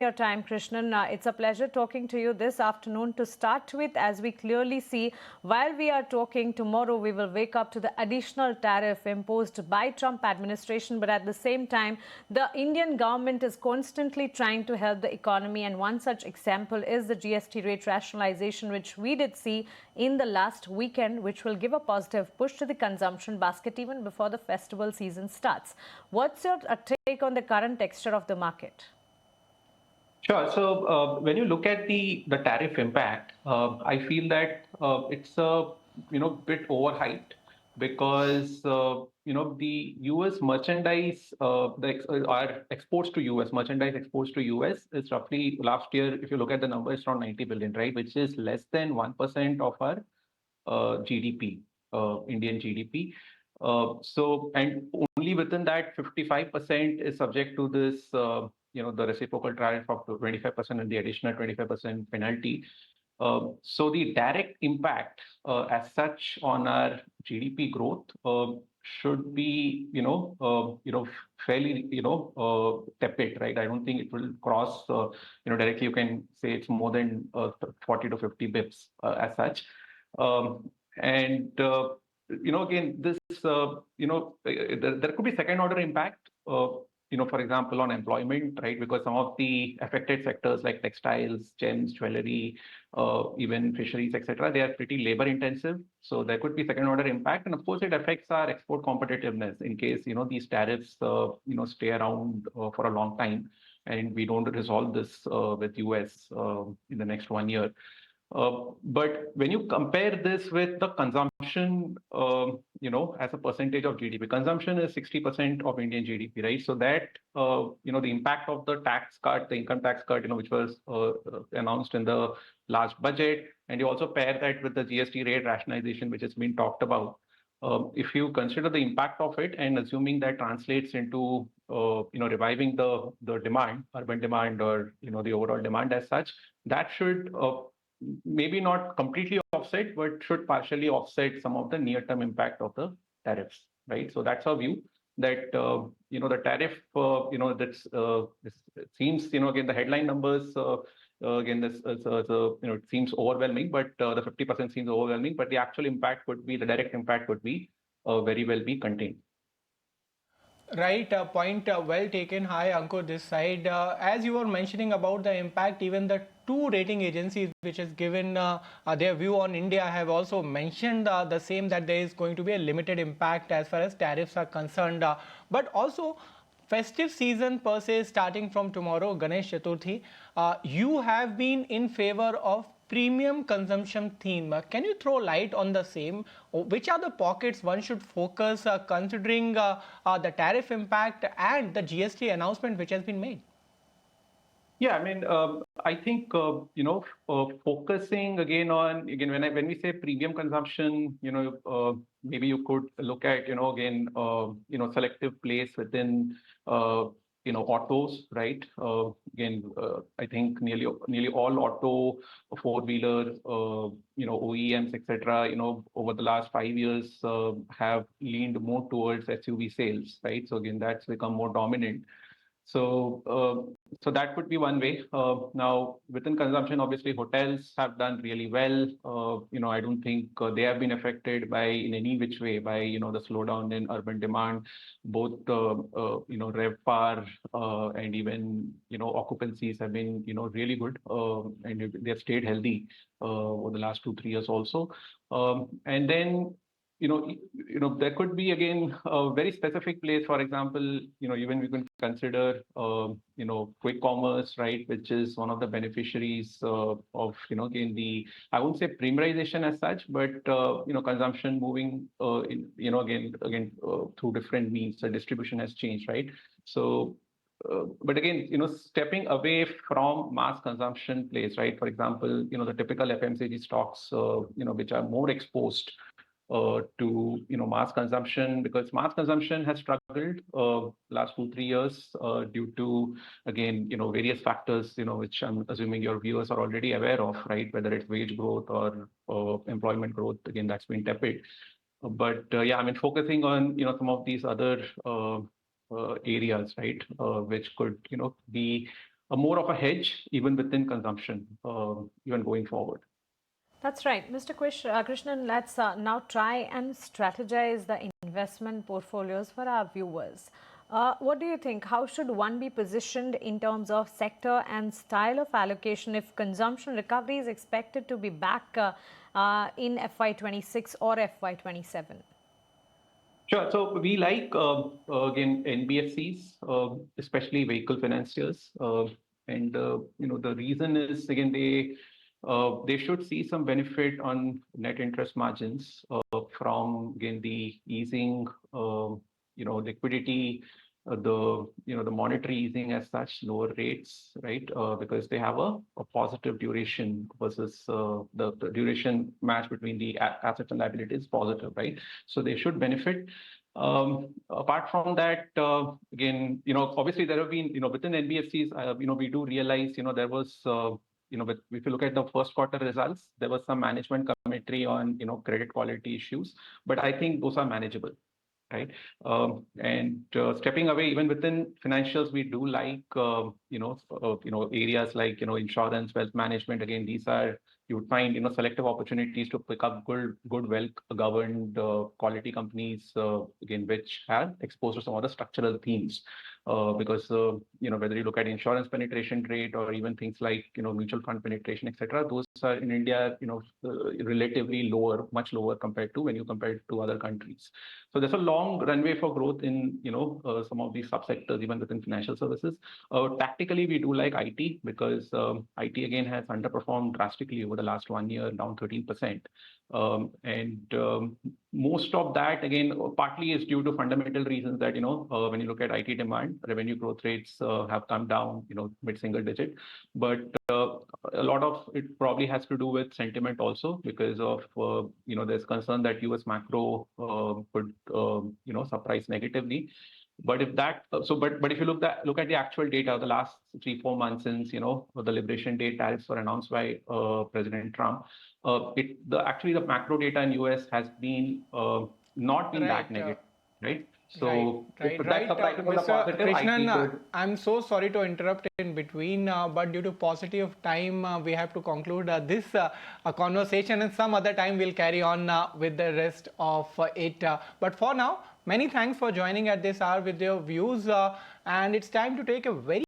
your time, Krishnan. It's a pleasure talking to you this afternoon. To start with, as we clearly see, while we are talking, tomorrow we will wake up to the additional tariff imposed by Trump administration. But at the same time, the Indian government is constantly trying to help the economy. And one such example is the GST rate rationalization, which we did see in the last weekend, which will give a positive push to the consumption basket even before the festival season starts. What's your take on the current texture of the market? Sure. So when you look at the tariff impact, I feel that it's a bit overhyped because the U.S. merchandise, our exports to U.S. merchandise exports to U.S. is roughly last year. If you look at the numbers, around 90 billion, right, which is less than 1% of our GDP, Indian GDP. And only within that, 55% is subject to this, the reciprocal tariff of 25% and the additional 25% penalty. So the direct impact as such on our GDP growth should be, fairly, tepid, right? I don't think it will cross, directly. You can say it's more than 40 to 50 bips as such. And again, this there could be second order impact. For example, on employment, right? Because some of the affected sectors like textiles, gems, jewelry, even fisheries, etc., they are pretty labor intensive. So there could be second order impact, and of course, it affects our export competitiveness in case these tariffs stay around for a long time, and we don't resolve this with US in the next 1 year. But when you compare this with the consumption, as a percentage of GDP, consumption is 60% of Indian GDP, right? So that, the impact of the tax cut, the income tax cut, which was announced in the last budget, and you also pair that with the GST rate rationalization, which has been talked about. If you consider the impact of it and assuming that translates into, reviving the demand, urban demand, or, the overall demand as such, that should maybe not completely offset, but should partially offset some of the near-term impact of the tariffs, right? So that's our view that, the tariff, that's, it seems, again, the headline numbers, again, this it seems overwhelming, but the 50% seems overwhelming, but the actual impact would be, the direct impact would be very well be contained. Right, point well taken. Hi, Ankur, this side. As you were mentioning about the impact, even the two rating agencies which has given their view on India have also mentioned the same, that there is going to be a limited impact as far as tariffs are concerned. But also, festive season per se starting from tomorrow, Ganesh Chaturthi, you have been in favor of premium consumption theme. Can you throw light on the same? Which are the pockets one should focus considering the tariff impact and the GST announcement which has been made? Yeah, I mean, I think focusing again on when we say premium consumption, maybe you could look at again selective place within autos, right? I think nearly all auto, four-wheeler, OEMs, etc. Over the last 5 years have leaned more towards SUV sales, right? So again, that's become more dominant. So that would be one way. Now, within consumption, obviously, hotels have done really well. I don't think they have been affected by in any which way by the slowdown in urban demand. Both RevPAR and even occupancies have been really good, and they have stayed healthy over the last 2-3 years also. And then there could be again a very specific place. For example, even we can consider quick commerce, right, which is one of the beneficiaries of again I won't say premiumization as such, but consumption moving again through different means. The distribution has changed, right? So. But again, stepping away from mass consumption place, right? For example, the typical FMCG stocks, which are more exposed to mass consumption, because mass consumption has struggled last 2-3 years due to again various factors which I'm assuming your viewers are already aware of, right? Whether it's wage growth or employment growth, again that's been tepid. But yeah, I mean focusing on some of these other areas, right, which could be more of a hedge even within consumption, even going forward. That's right. Mr. Krishnan, let's now try and strategize the investment portfolios for our viewers. What do you think? How should one be positioned in terms of sector and style of allocation if consumption recovery is expected to be back in FY26 or FY27? Sure. So we like again NBFCs, especially vehicle financiers, and the reason is again they should see some benefit on net interest margins from again the easing, liquidity, the monetary easing as such, lower rates, right? Because they have a positive duration versus the duration match between the assets and liabilities positive, right? So they should benefit. Apart from that, again, obviously there have been, within NBFCs, we do realize, there was, if you look at the first quarter results, there was some management commentary on, credit quality issues, but I think those are manageable, right? And stepping away, even within financials, we do like, areas like, insurance, wealth management. Again, these are, you would find, selective opportunities to pick up good, well-governed quality companies, again, which have exposed to some other structural themes. Because, whether you look at insurance penetration rate or even things like, mutual fund penetration, etc., those are in India, relatively lower, much lower compared to when you compare it to other countries. So there's a long runway for growth in, some of these subsectors, even within financial services. Tactically, we do like IT because IT again has underperformed drastically over the last 1 year, down 13%. Most of that, again, partly is due to fundamental reasons that, when you look at IT demand, revenue growth rates have come down, mid-single digit. But a lot of it probably has to do with sentiment also because of, there's concern that US macro could, surprise negatively. But if that, but if you look at the actual data of the last 3-4 months since, the Liberation Day tariffs were announced by President Trump, actually the macro data in US has been not been that negative, right? So that's surprising for the Mr. positive. Krishnan, I'm so sorry to interrupt in between, but due to paucity of time, we have to conclude this conversation, and some other time we'll carry on with the rest of it. But for now, many thanks for joining at this hour with your views, and it's time to take a very